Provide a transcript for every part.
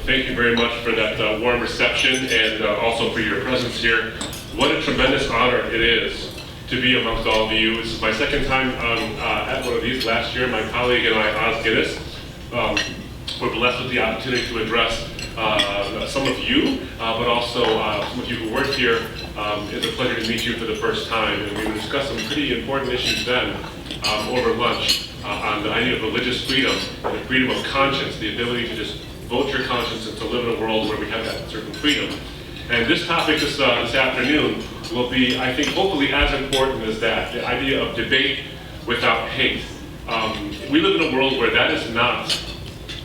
Thank you very much for that warm reception and also for your presence here. What a tremendous honor it is to be amongst all of you. This is my second time at one of these. Last year, my colleague and I, Oz Guinness, were blessed with the opportunity to address some of you, but also some of you who weren't here. It's a pleasure to meet you for the first time, and we will discuss some pretty important issues then over lunch on the idea of religious freedom and the freedom of conscience, the ability to just vote your conscience and to live in a world where we have that certain freedom. And this topic this afternoon will be, I think, hopefully as important as that, the idea of debate without hate. We live in a world where that is not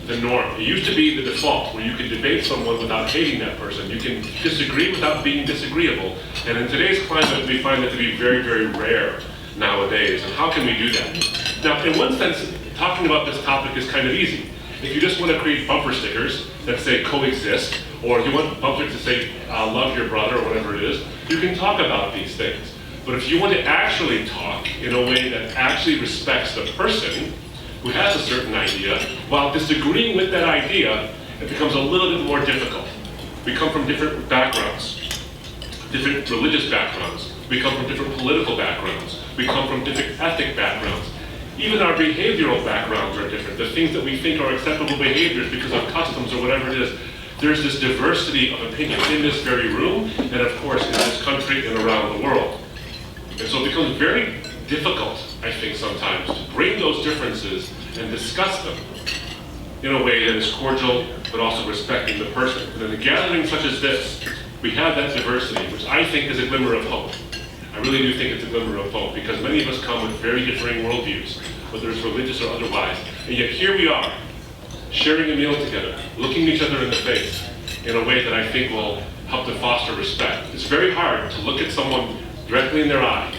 the norm. It used to be the default, where you can debate someone without hating that person. You can disagree without being disagreeable. And in today's climate, we find that to be very, very rare nowadays. And how can we do that? Now, in one sense, talking about this topic is kind of easy. If you just want to create bumper stickers that say coexist, or you want bumpers to say love your brother or whatever it is, you can talk about these things. But if you want to actually talk in a way that actually respects the person who has a certain idea, while disagreeing with that idea, it becomes a little bit more difficult. We come from different backgrounds, different religious backgrounds. We come from different political backgrounds. We come from different ethnic backgrounds. Even our behavioral backgrounds are different. The things that we think are acceptable behaviors because of customs or whatever it is. There's this diversity of opinions in this very room, and of course in this country and around the world. And so it becomes very difficult, I think, sometimes to bring those differences and discuss them in a way that is cordial, but also respecting the person. And in a gathering such as this, we have that diversity, which I think is a glimmer of hope. I really do think it's a glimmer of hope, because many of us come with very differing worldviews, whether it's religious or otherwise, and yet here we are, sharing a meal together, looking each other in the face in a way that I think will help to foster respect. It's very hard to look at someone directly in their eye,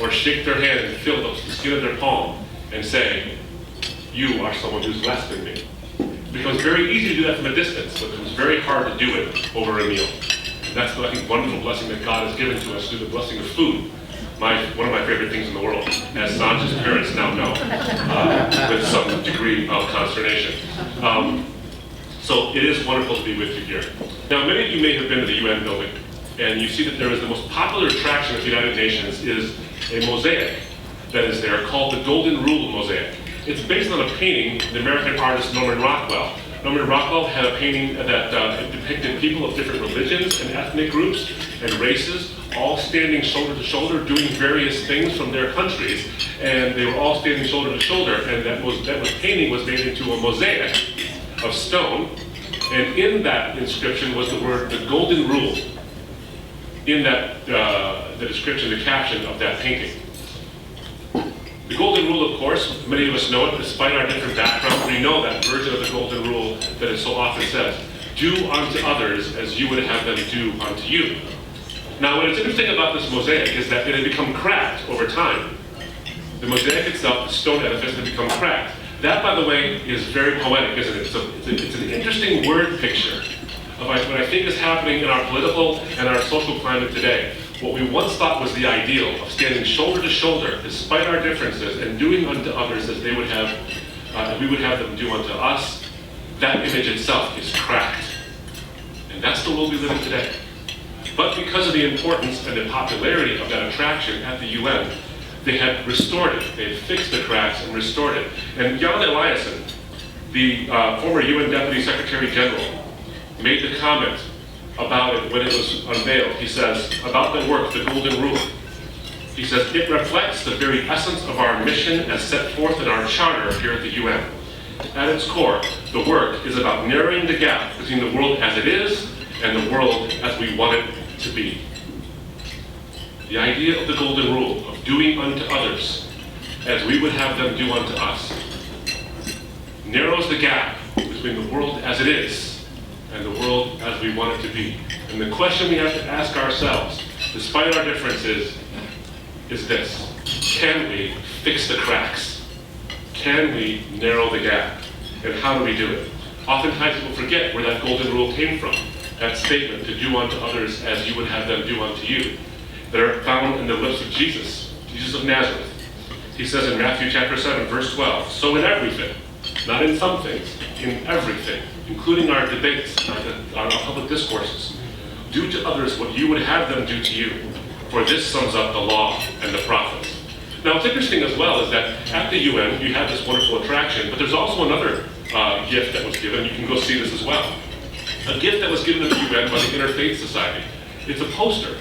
or shake their hand and feel the skin of their palm and say, you are someone who's less than me. It becomes very easy to do that from a distance, but it becomes very hard to do it over a meal. And that's the, I think, wonderful blessing that God has given to us through the blessing of food. One of my favorite things in the world, as Sanj's parents now know, with some degree of consternation. So it is wonderful to be with you here. Now, many of you may have been to the UN building, and you see that there is the most popular attraction of the United Nations is a mosaic that is there called the Golden Rule Mosaic. It's based on a painting of the American artist Norman Rockwell. Norman Rockwell had a painting that depicted people of different religions and ethnic groups and races, all standing shoulder to shoulder, doing various things from their countries, and they were all standing shoulder to shoulder, and that painting was made into a mosaic of stone, and in that inscription was the word, the Golden Rule, in that, the description, the caption of that painting. The Golden Rule, of course, many of us know it, despite our different backgrounds. We know that version of the Golden Rule that it so often says, do unto others as you would have them do unto you. Now, what is interesting about this mosaic is that it had become cracked over time. The mosaic itself, the stone edifice, had become cracked. That, by the way, is very poetic, isn't it? So it's an interesting word picture of what I think is happening in our political and our social climate today. What we once thought was the ideal of standing shoulder to shoulder, despite our differences, and doing unto others as they would have, we would have them do unto us, that image itself is cracked. And that's the world we live in today. But because of the importance and the popularity of that attraction at the UN, they had restored it. They had fixed the cracks and restored it. And Jan Eliasson, the former UN Deputy Secretary General, made the comment about it when it was unveiled. He says, about the work, the Golden Rule, he says, it reflects the very essence of our mission as set forth in our charter here at the UN. At its core, the work is about narrowing the gap between the world as it is and the world as we want it to be. The idea of the Golden Rule, of doing unto others as we would have them do unto us, narrows the gap between the world as it is and the world as we want it to be. And the question we have to ask ourselves, despite our differences, is this: can we fix the cracks? Can we narrow the gap? And how do we do it? Oftentimes people forget where that Golden Rule came from. That statement, to do unto others as you would have them do unto you, that are found in the lips of Jesus, Jesus of Nazareth. He says in Matthew chapter 7, verse 12, so in everything, Not in some things, in everything, including our debates, our public discourses. Do to others what you would have them do to you, for this sums up the law and the prophets. Now, what's interesting as well is that at the UN, you have this wonderful attraction, but there's also another gift that was given. You can go see this as well. A gift that was given to the UN by the Interfaith Society. It's a poster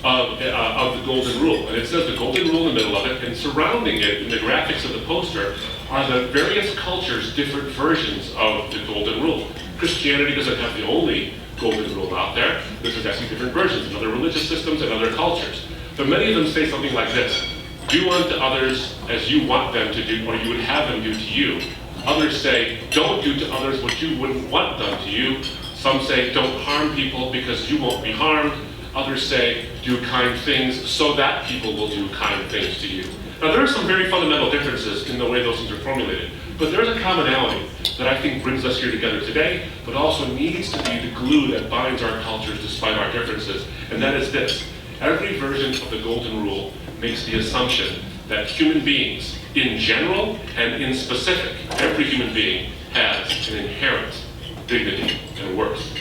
of the Golden Rule, and it says the Golden Rule in the middle of it, and surrounding it in the graphics of the poster are the various cultures' different versions of the Golden Rule. Christianity doesn't have the only Golden Rule out there. There's actually different versions in other religious systems and other cultures. But many of them say something like this: do unto others as you want them to do, or you would have them do to you. Others say, don't do to others what you wouldn't want done to you. Some say, don't harm people because you won't be harmed. Others say, do kind things so that people will do kind things to you. Now, there are some very fundamental differences in the way those things are formulated, but there's a commonality that I think brings us here together today, but also needs to be the glue that binds our cultures despite our differences, and that is this. Every version of the Golden Rule makes the assumption that human beings, in general and in specific, every human being has an inherent dignity and worth.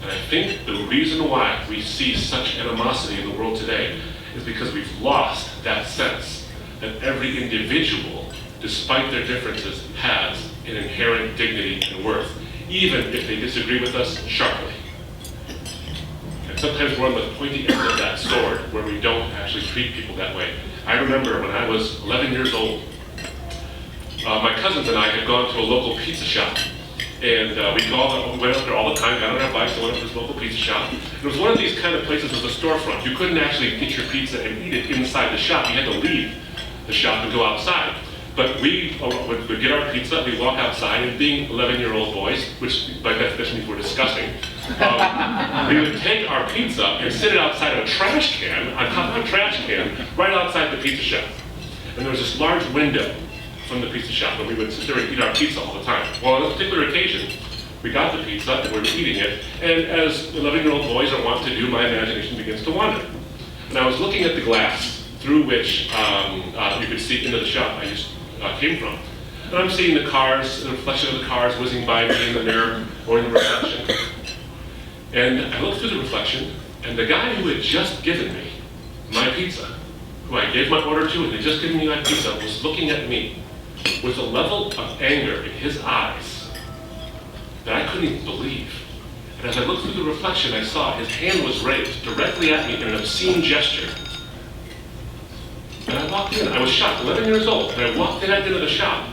And I think the reason why we see such animosity in the world today is because we've lost that sense that every individual, despite their differences, has an inherent dignity and worth, even if they disagree with us sharply. And sometimes we're on the pointy end of that sword where we don't actually treat people that way. I remember when I was 11 years old, my cousins and I had gone to a local pizza shop. And we went up there all the time, got on our bikes, and went up to this local pizza shop. It was one of these kind of places with a storefront. You couldn't actually get your pizza and eat it inside the shop. You had to leave the shop and go outside. But we would get our pizza, we'd walk outside, and being 11-year-old boys, which by definition means we're disgusting, we would take our pizza and sit it outside of a trash can, on top of a trash can, right outside the pizza shop. And there was this large window from the pizza shop, and we would sit there and eat our pizza all the time. Well, on this particular occasion, we got the pizza and we were eating it, and as 11-year-old boys are wont to do, my imagination begins to wander. And I was looking at the glass through which you could see into the shop I came from. And I'm seeing the cars, the reflection of the cars whizzing by me in the mirror or in the reflection. And I looked through the reflection, and the guy who had just given me my pizza, who I gave my order to and had just given me my pizza, was looking at me with a level of anger in his eyes that I couldn't even believe. And as I looked through the reflection, I saw his hand was raised directly at me in an obscene gesture. And I walked in. I was shocked, 11 years old, and I walked in into the shop.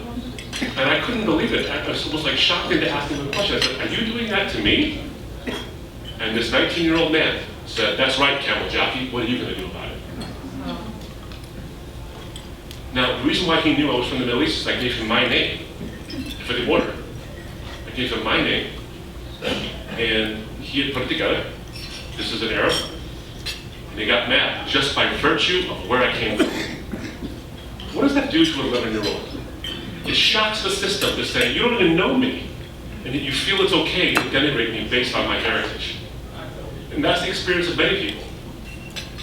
And I couldn't believe it. I was almost like shocked into asking him a question. I said, "Are you doing that to me?" And this 19-year-old man said, "That's right, camel jockey. What are you going to do about it?" Now, the reason why he knew I was from the Middle East is I gave him my name for the order. I gave him my name, and he had put it together. This is an Arab, and he got mad just by virtue of where I came from. What does that do to an 11-year-old? It shocks the system to say, you don't even know me, and yet you feel it's okay to denigrate me based on my heritage. And that's the experience of many people.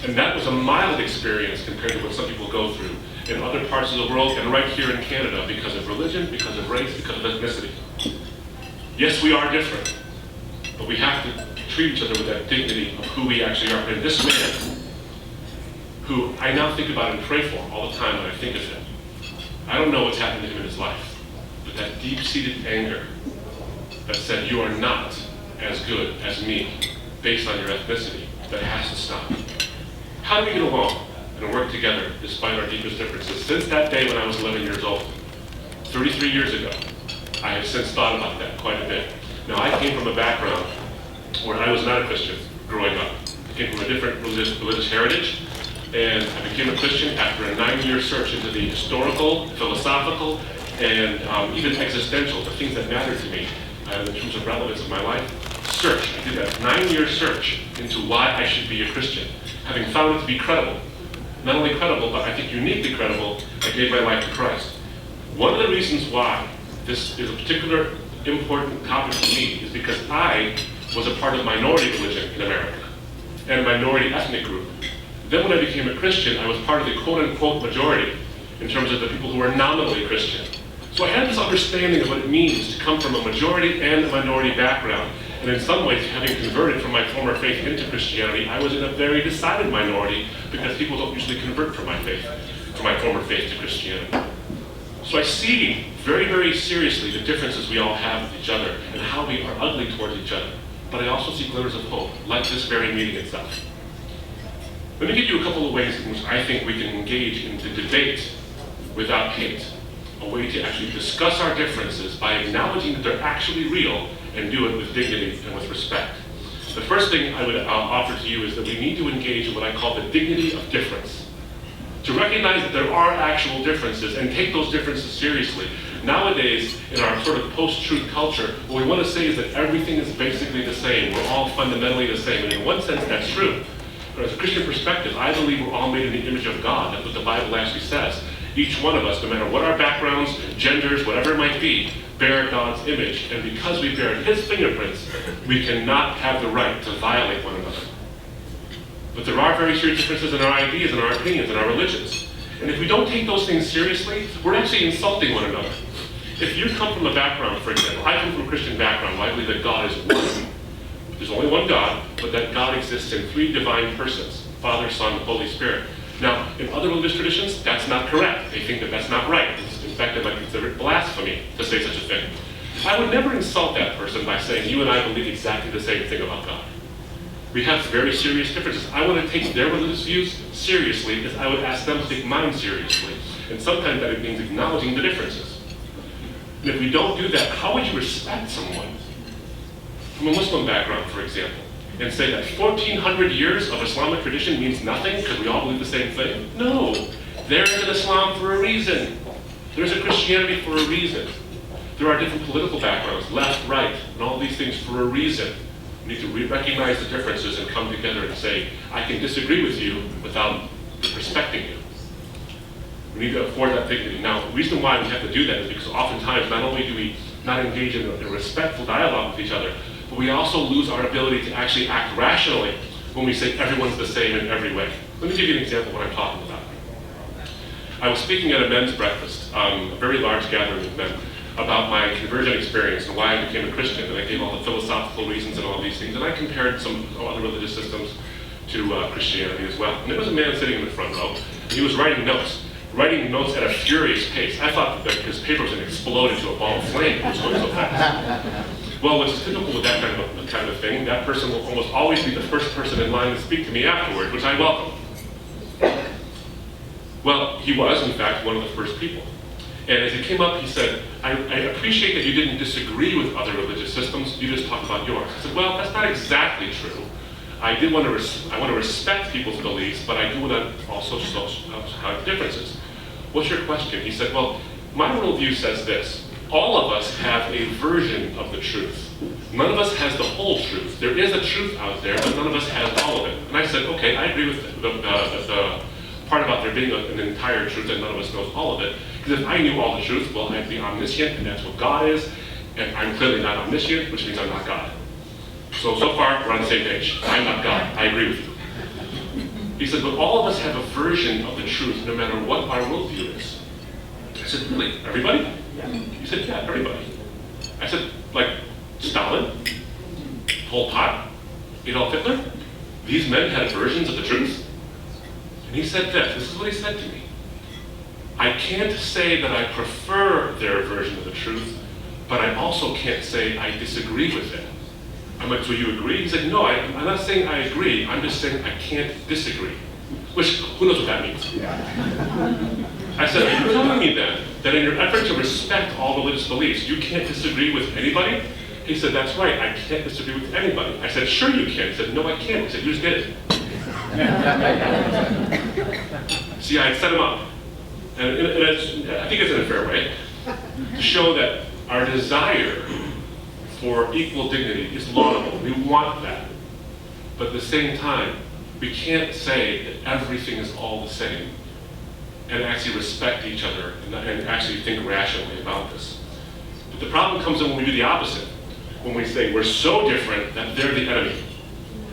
And that was a mild experience compared to what some people go through in other parts of the world and right here in Canada because of religion, because of race, because of ethnicity. Yes, we are different, but we have to treat each other with that dignity of who we actually are. And this man, who I now think about and pray for all the time when I think of him, I don't know what's happened to him in his life, but that deep-seated anger that said, you are not as good as me based on your ethnicity, that has to stop. How do we get along and work together despite our deepest differences? Since that day when I was 11 years old, 33 years ago, I have since thought about that quite a bit. Now, I came from a background where I was not a Christian growing up. I came from a different religious heritage, and I became a Christian after a 9-year search into the historical, philosophical, and even existential, the things that mattered to me in terms of relevance of my life. Search. I did that 9-year search into why I should be a Christian. Having found it to be credible, not only credible, but I think uniquely credible, I gave my life to Christ. One of the reasons why this is a particular important topic to me is because I was a part of minority religion in America and a minority ethnic group. Then when I became a Christian, I was part of the quote-unquote majority in terms of the people who were nominally Christian. So I had this understanding of what it means to come from a majority and a minority background. And in some ways, having converted from my former faith into Christianity, I was in a very decided minority because people don't usually convert from my former faith to Christianity. So I see very, very seriously the differences we all have with each other and how we are ugly towards each other. But I also see glimmers of hope, like this very meeting itself. Let me give you a couple of ways in which I think we can engage in the debate without hate. A way to actually discuss our differences by acknowledging that they're actually real and do it with dignity and with respect. The first thing I would offer to you is that we need to engage in what I call the dignity of difference. To recognize that there are actual differences and take those differences seriously. Nowadays, in our sort of post-truth culture, what we want to say is that everything is basically the same. We're all fundamentally the same. And in one sense, that's true. But as a Christian perspective, I believe we're all made in the image of God. That's what the Bible actually says. Each one of us, no matter what our backgrounds, genders, whatever it might be, bear God's image. And because we bear His fingerprints, we cannot have the right to violate one another. But there are very serious differences in our ideas and our opinions and our religions. And if we don't take those things seriously, we're actually insulting one another. If you come from a background, for example, I come from a Christian background where I believe that God is one. There's only one God, but that God exists in three divine persons, Father, Son, and Holy Spirit. Now, in other religious traditions, that's not correct. They think that that's not right. In fact, they might consider it blasphemy to say such a thing. I would never insult that person by saying, you and I believe exactly the same thing about God. We have very serious differences. I want to take their religious views seriously as I would ask them to take mine seriously. And sometimes that means acknowledging the differences. And if we don't do that, how would you respect someone from a Muslim background, for example, and say that 1,400 years of Islamic tradition means nothing because we all believe the same thing? No. There's an Islam for a reason. There's a Christianity for a reason. There are different political backgrounds, left, right, and all these things for a reason. We need to recognize the differences and come together and say, I can disagree with you without respecting you. We need to afford that dignity. Now, the reason why we have to do that is because oftentimes not only do we not engage in a respectful dialogue with each other, but we also lose our ability to actually act rationally when we say everyone's the same in every way. Let me give you an example of what I'm talking about. I was speaking at a men's breakfast, a very large gathering of men, about my conversion experience and why I became a Christian, and I gave all the philosophical reasons and all these things, and I compared some other religious systems to Christianity as well. And there was a man sitting in the front row, and he was writing notes at a furious pace. I thought that his paper was going to explode into a ball of flame. It was going so fast. Well, what's typical with that kind of thing, that person will almost always be the first person in line to speak to me afterward, which I welcome. Well, he was, in fact, one of the first people. And as he came up, he said, I appreciate that you didn't disagree with other religious systems, you just talked about yours. I said, well, that's not exactly true. I want to respect people's beliefs, but I do want to also have differences. What's your question? He said, well, my worldview says this. All of us have a version of the truth. None of us has the whole truth. There is a truth out there, but none of us has all of it. And I said, okay, I agree with the part about there being an entire truth and none of us knows all of it. Because if I knew all the truth, well, I'd be omniscient, and that's what God is, and I'm clearly not omniscient, which means I'm not God. So far, we're on the same page. I'm not God. I agree with you. He said, but all of us have a version of the truth, no matter what our worldview is. I said, really? Everybody? Yeah. He said, yeah, everybody. I said, like Stalin, Pol Pot, Adolf Hitler? These men had versions of the truth? And he said this is what he said to me. I can't say that I prefer their version of the truth, but I also can't say I disagree with it. I'm like, so you agree? He said, no, I'm not saying I agree, I'm just saying I can't disagree. Which, who knows what that means? I said, are you telling me then that in your effort to respect all religious beliefs, you can't disagree with anybody? He said, that's right, I can't disagree with anybody. I said, sure you can. He said, no, I can't. He said, you just get it. See, I set him up. And I think it's in a fair way, to show that our desire for equal dignity is laudable. We want that. But at the same time, we can't say that everything is all the same and actually respect each other and actually think rationally about this. But the problem comes in when we do the opposite. When we say we're so different that they're the enemy.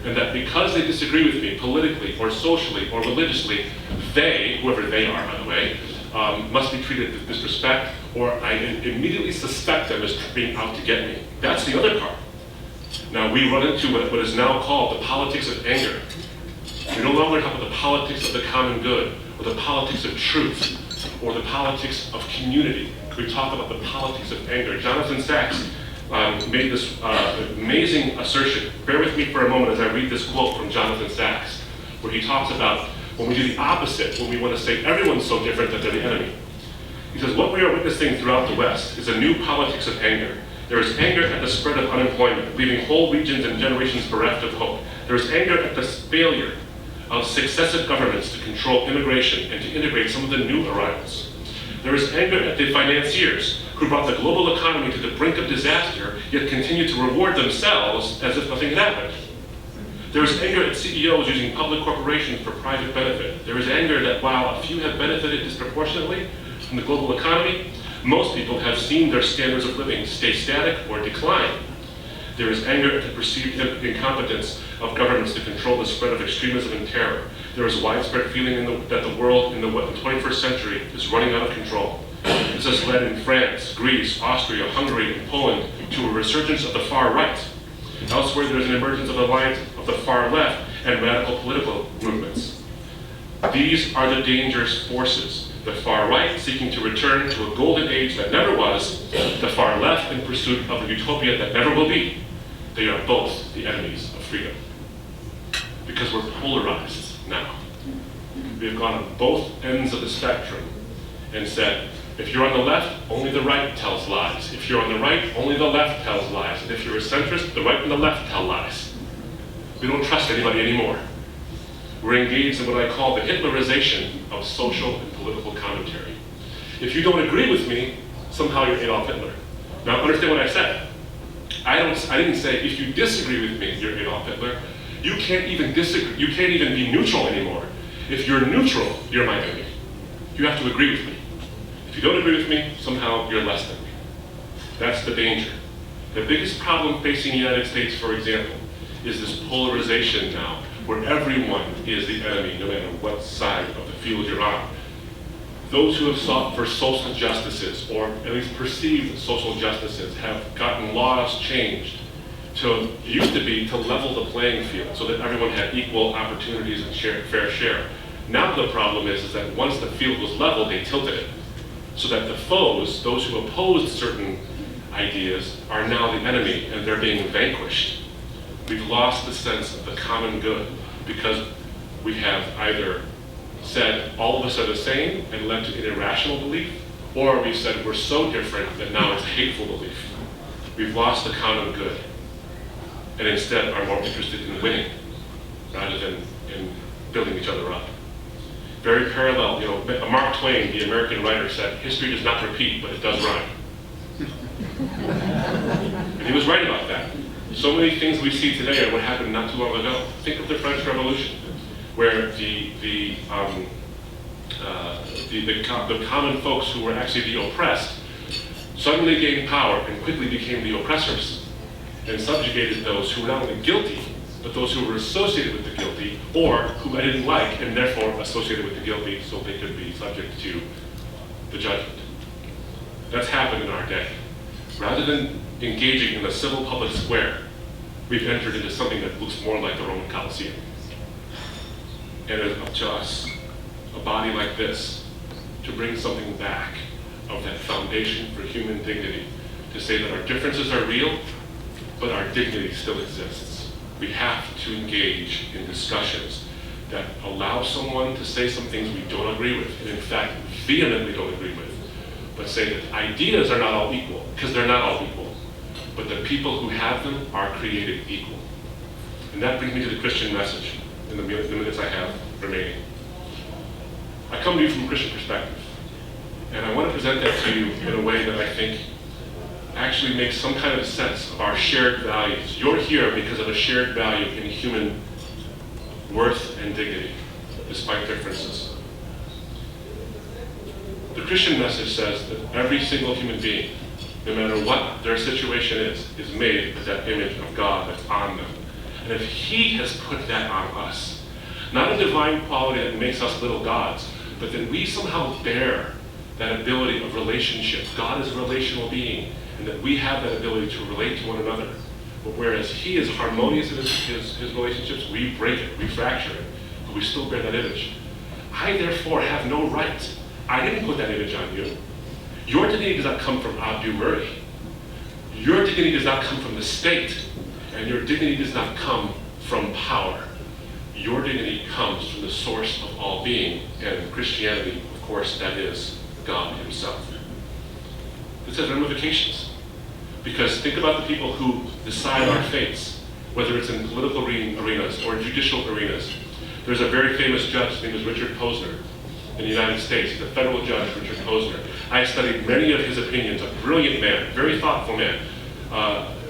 And that because they disagree with me politically or socially or religiously, they, whoever they are by the way, must be treated with disrespect, or I immediately suspect them as being out to get me. That's the other part. Now we run into what is now called the politics of anger. We no longer talk about the politics of the common good, or the politics of truth, or the politics of community. We talk about the politics of anger. Jonathan Sacks made this amazing assertion. Bear with me for a moment as I read this quote from Jonathan Sacks, where he talks about when we do the opposite, when we want to say everyone's so different that they're the enemy. He says, what we are witnessing throughout the West is a new politics of anger. There is anger at the spread of unemployment, leaving whole regions and generations bereft of hope. There is anger at the failure of successive governments to control immigration and to integrate some of the new arrivals. There is anger at the financiers who brought the global economy to the brink of disaster, yet continue to reward themselves as if nothing had happened. There is anger at CEOs using public corporations for private benefit. There is anger that while a few have benefited disproportionately from the global economy, most people have seen their standards of living stay static or decline. There is anger at the perceived incompetence of governments to control the spread of extremism and terror. There is widespread feeling that the world in the 21st century is running out of control. This has led in France, Greece, Austria, Hungary, and Poland to a resurgence of the far right. Elsewhere, there is an emergence of the alliance of the far left and radical political movements. These are the dangerous forces. The far right seeking to return to a golden age that never was, the far left in pursuit of a utopia that never will be. They are both the enemies of freedom. Because we're polarized now. We have gone on both ends of the spectrum and said, if you're on the left, only the right tells lies. If you're on the right, only the left tells lies. And if you're a centrist, the right and the left tell lies. We don't trust anybody anymore. We're engaged in what I call the Hitlerization of social and political commentary. If you don't agree with me, somehow you're Adolf Hitler. Now understand what I said. I didn't say if you disagree with me, you're Adolf Hitler. You can't even disagree. You can't even be neutral anymore. If you're neutral, you're my enemy. You have to agree with me. If you don't agree with me, somehow you're less than me. That's the danger. The biggest problem facing the United States, for example, is this polarization now, where everyone is the enemy, no matter what side of the field you're on. Those who have sought for social justices, or at least perceived social justices, have gotten laws changed to, it used to be to level the playing field so that everyone had equal opportunities and fair share. Now the problem is that once the field was leveled, they tilted it. So that the foes, those who opposed certain ideas, are now the enemy and they're being vanquished. We've lost the sense of the common good because we have either said all of us are the same and led to an irrational belief, or we've said we're so different that now it's hateful belief. We've lost the common good and instead are more interested in winning rather than in building each other up. Very parallel, Mark Twain, the American writer, said, history does not repeat, but it does rhyme. And he was right about that. So many things we see today are what happened not too long ago. Think of the French Revolution, where the common folks who were actually the oppressed suddenly gained power and quickly became the oppressors and subjugated those who were not only guilty, but those who were associated with the guilty, or whom I didn't like, and therefore associated with the guilty so they could be subject to the judgment. That's happened in our day. Rather than engaging in the civil public square, we've entered into something that looks more like the Roman Colosseum. And it's up to us, a body like this, to bring something back of that foundation for human dignity, to say that our differences are real, but our dignity still exists. We have to engage in discussions that allow someone to say some things we don't agree with, and in fact, vehemently don't agree with, but say that ideas are not all equal, because they're not all equal, but the people who have them are created equal. And that brings me to the Christian message in the minutes I have remaining. I come to you from a Christian perspective, and I want to present that to you in a way that I think actually makes some kind of sense of our shared values. You're here because of a shared value in human worth and dignity, despite differences. The Christian message says that every single human being, no matter what their situation is made with that image of God that's on them. And if He has put that on us, not a divine quality that makes us little gods, but that we somehow bear that ability of relationship. God is a relational being, and that we have that ability to relate to one another. But whereas he is harmonious in his relationships, we break it, we fracture it, but we still bear that image. I therefore have no right. I didn't put that image on you. Your dignity does not come from Abdu Murray. Your dignity does not come from the state, and your dignity does not come from power. Your dignity comes from the source of all being, and Christianity, of course, that is God himself. This has ramifications, because think about the people who decide our fates, whether it's in political arenas or judicial arenas. There's a very famous judge, his name is Richard Posner, in the United States. He's a federal judge, Richard Posner. I studied many of his opinions, a brilliant man, very thoughtful man.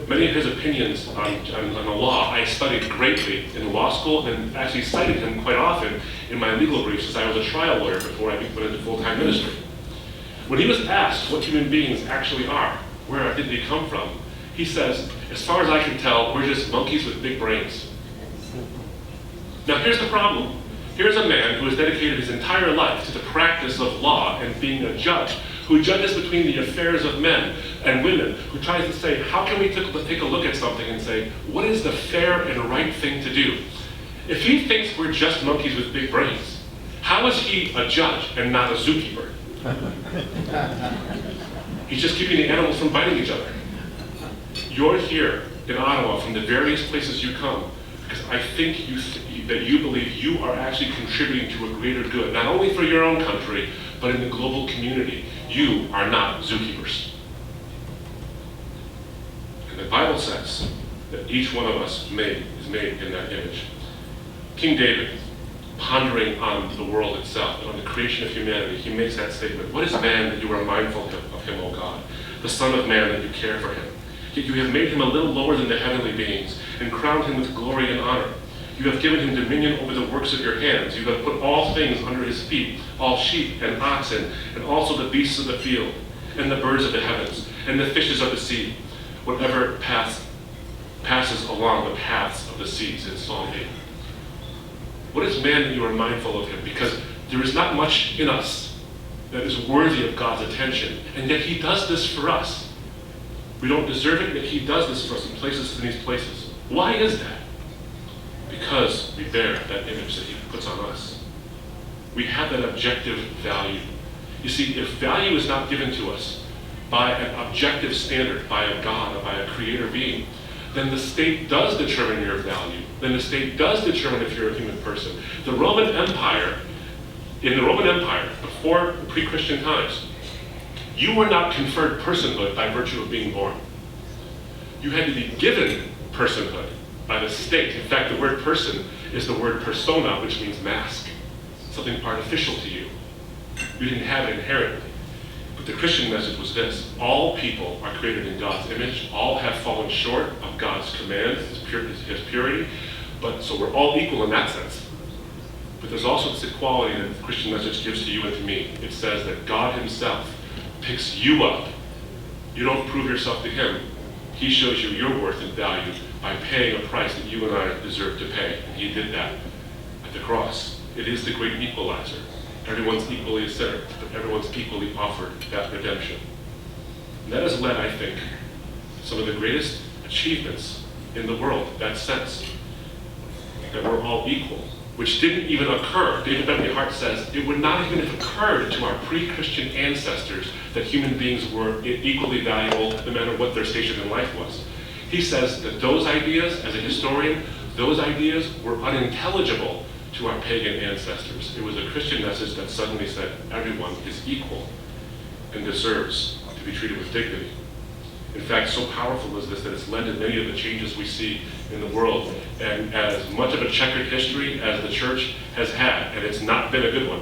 Many of his opinions on the law I studied greatly in law school, and actually cited him quite often in my legal briefs since I was a trial lawyer before I went into full-time ministry. When he was asked what human beings actually are, where our dignity come from, he says, as far as I can tell, we're just monkeys with big brains. Now here's the problem. Here's a man who has dedicated his entire life to the practice of law and being a judge, who judges between the affairs of men and women, who tries to say, how can we take a look at something and say, what is the fair and right thing to do? If he thinks we're just monkeys with big brains, how is he a judge and not a zookeeper? He's just keeping the animals from biting each other. You're here in Ottawa from the various places you come, because I think that you believe you are actually contributing to a greater good, not only for your own country, but in the global community. You are not zookeepers. And the Bible says that each one of us is made in that image. King David, pondering on the world itself and on the creation of humanity, he makes that statement, what is man that you are mindful of him, O God? The Son of Man that you care for him. Yet you have made him a little lower than the heavenly beings and crowned him with glory and honor. You have given him dominion over the works of your hands. You have put all things under his feet, all sheep and oxen, and also the beasts of the field, and the birds of the heavens, and the fishes of the sea, whatever passes along the paths of the seas, in Psalm 8. What is man that you are mindful of him? Because there is not much in us that is worthy of God's attention, and yet he does this for us. We don't deserve it, yet he does this for us and places us in these places. Why is that? Because we bear that image that he puts on us. We have that objective value. You see, if value is not given to us by an objective standard, by a God, or by a creator being, then the state does determine your value. Then the state does determine if you're a human person. In the Roman Empire, before pre-Christian times, you were not conferred personhood by virtue of being born. You had to be given personhood by the state. In fact, the word person is the word persona, which means mask, something artificial to you. You didn't have it inherently. But the Christian message was this: all people are created in God's image. All have fallen short of God's command, his purity. So we're all equal in that sense. But there's also this equality that the Christian message gives to you and to me. It says that God himself picks you up. You don't prove yourself to him. He shows you your worth and value by paying a price that you and I deserve to pay. And he did that at the cross. It is the great equalizer. Everyone's equally a sinner, but everyone's equally offered that redemption. And that has led, I think, to some of the greatest achievements in the world, that sense that we're all equal, which didn't even occur. David Bentley Hart says it would not even have occurred to our pre-Christian ancestors that human beings were equally valuable no matter what their station in life was. He says that those ideas, as a historian, those ideas were unintelligible to our pagan ancestors. It was a Christian message that suddenly said everyone is equal and deserves to be treated with dignity. In fact, so powerful is this that it's led to many of the changes we see in the world. And as much of a checkered history as the church has had, and it's not been a good one,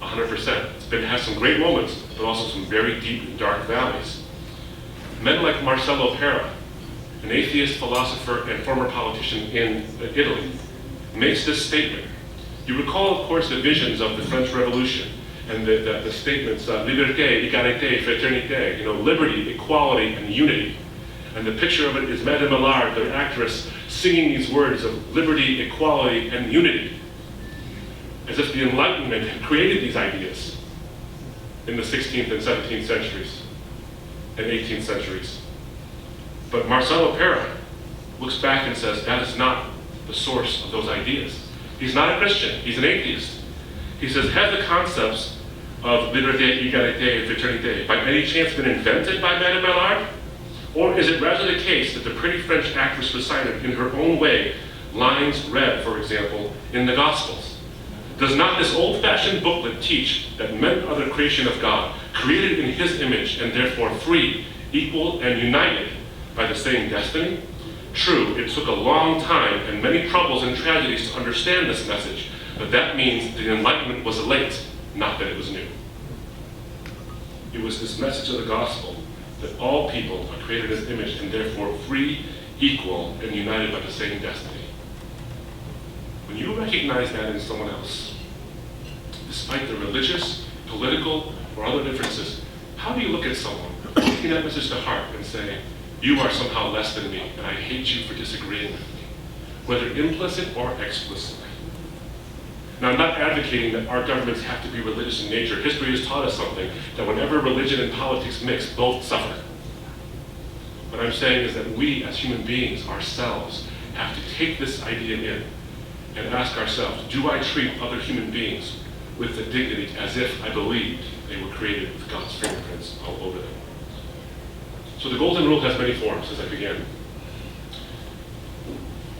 100%. It has some great moments, but also some very deep and dark valleys. Men like Marcello Pera, an atheist philosopher and former politician in Italy, makes this statement. You recall, of course, the visions of the French Revolution and the statements, liberté, égalité, fraternité, liberty, equality, and unity. And the picture of it is Madame Millard, the actress, singing these words of liberty, equality, and unity, as if the Enlightenment had created these ideas. in the 16th and 17th centuries and 18th centuries. But Marcelo Pera looks back and says that is not the source of those ideas. He's not a Christian, he's an atheist. He says, have the concepts of liberté, égalité, fraternité by any chance been invented by Madame Ballard? Or is it rather the case that the pretty French actress recited in her own way lines read, for example, in the Gospels? Does not this old-fashioned booklet teach that men are the creation of God, created in his image and therefore free, equal, and united by the same destiny? True, it took a long time and many troubles and tragedies to understand this message, but that means the Enlightenment was late, not that it was new. It was this message of the gospel that all people are created in his image and therefore free, equal, and united by the same destiny. When you recognize that in someone else, despite the religious, political, or other differences, how do you look at someone, taking that message to heart and say, you are somehow less than me, and I hate you for disagreeing with me, whether implicit or explicitly? Now, I'm not advocating that our governments have to be religious in nature. History has taught us something, that whenever religion and politics mix, both suffer. What I'm saying is that we, as human beings ourselves, have to take this idea in and ask ourselves, do I treat other human beings with the dignity as if I believed they were created with God's fingerprints all over them? So the golden rule has many forms, as I began.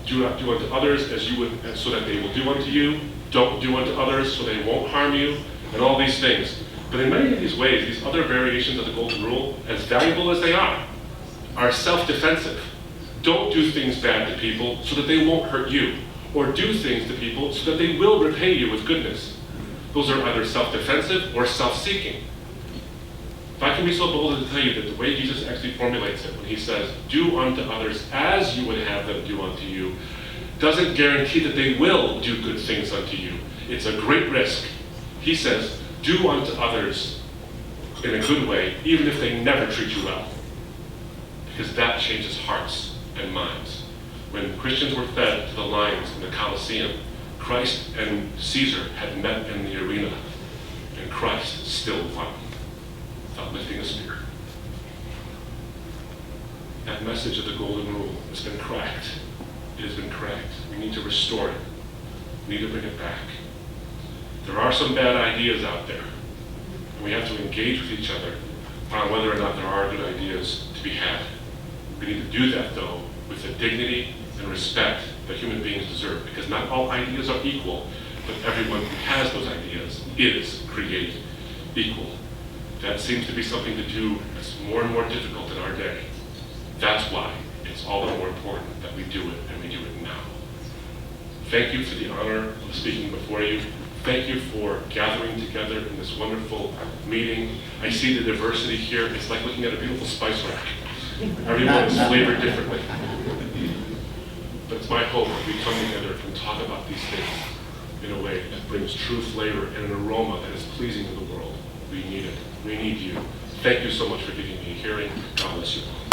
Do not do unto others as you would, and so that they will do unto you. Don't do unto others so they won't harm you, and all these things. But in many of these ways, these other variations of the golden rule, as valuable as they are self-defensive. Don't do things bad to people so that they won't hurt you, or do things to people so that they will repay you with goodness. Those are either self-defensive or self-seeking. If I can be so bold as to tell you that the way Jesus actually formulates it, when he says, do unto others as you would have them do unto you, doesn't guarantee that they will do good things unto you. It's a great risk. He says, do unto others in a good way, even if they never treat you well. Because that changes hearts and minds. When Christians were fed to the lions in the Colosseum, Christ and Caesar had met in the arena, and Christ still won, without lifting a spear. That message of the golden rule has been cracked. It has been cracked. We need to restore it. We need to bring it back. There are some bad ideas out there, and we have to engage with each other on whether or not there are good ideas to be had. We need to do that, though, with the dignity and respect that human beings deserve, because not all ideas are equal, but everyone who has those ideas is created equal. That seems to be something to do that's more and more difficult in our day. That's why it's all the more important that we do it, and we do it now. Thank you for the honor of speaking before you. Thank you for gathering together in this wonderful meeting. I see the diversity here. It's like looking at a beautiful spice rack. Everyone is flavored differently. But it's my hope that we come together and talk about these things in a way that brings true flavor and an aroma that is pleasing to the world. We need it. We need you. Thank you so much for giving me a hearing. God bless you all.